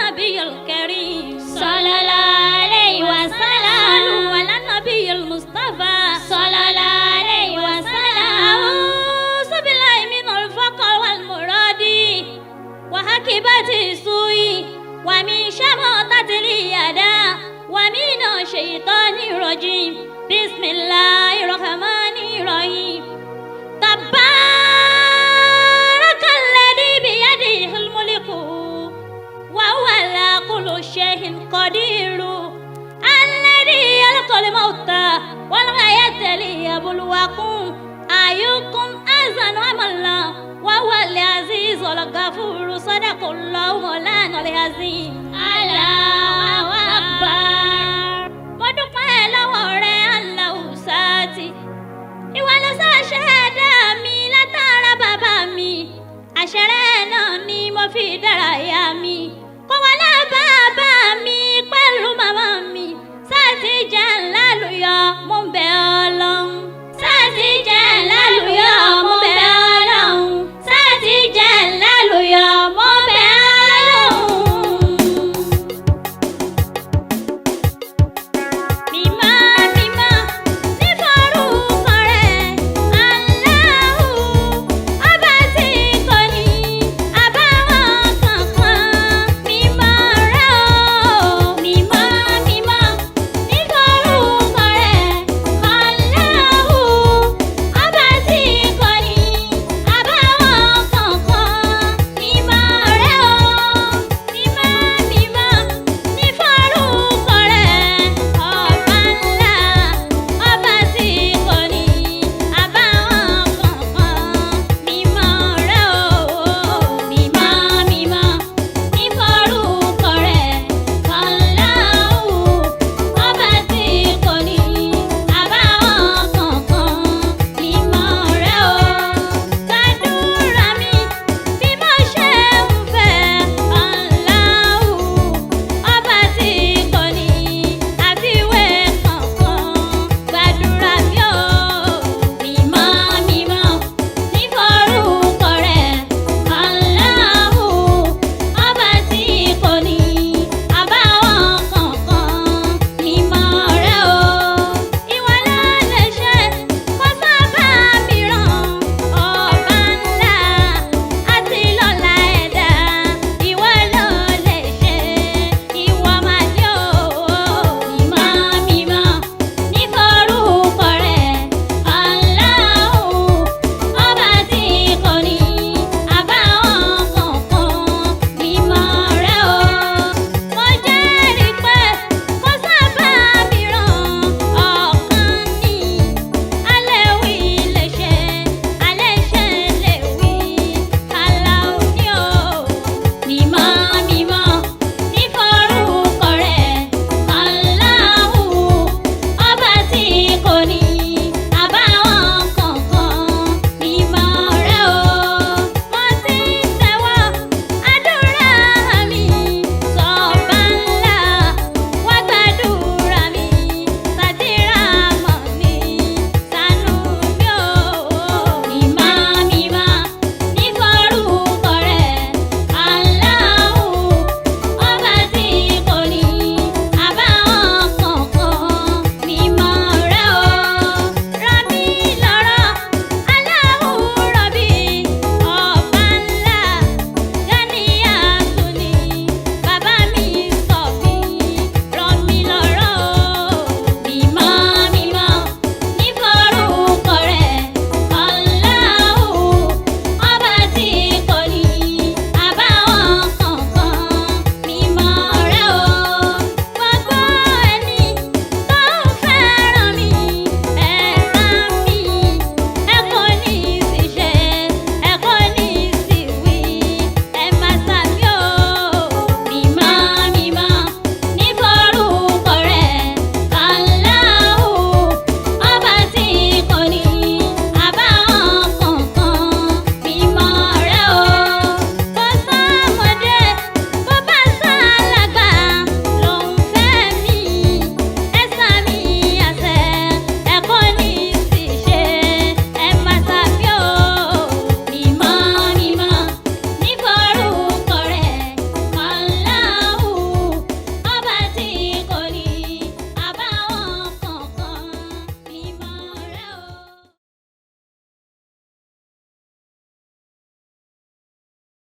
النبي الكريم صلى الله عليه وسلم. صلوا على النبي المصطفى صلى الله عليه وسلم. أعوذ بالله من الفقر والمراد وهكبة السوء ومن شماتة اليدا ومن الشيطان الرجيم بسم الله الرحمن الرحيم تبارك الذي بيده الملك وهو على كل شيء قدير الذي يلقى الموت والحياة ليبلوكم أيكم أحسن عملا وهو العزيز الغفور صدق الله مولانا العظيم. Allahu Akbar. Mo dúpẹ́ lọ́wọ́ rẹ Allahu Sati. Ìwọ ló ṣàṣẹ̀dá mi látara bàbá mi. Àṣẹrẹ́ náà ni mo fi dárayá mi. Kó wọlé bàbá mi pẹ̀lú màmá mi. Sati jẹ́ ńlá lùyọ, mo ń bẹ Ọlọ́run. Sati jẹ́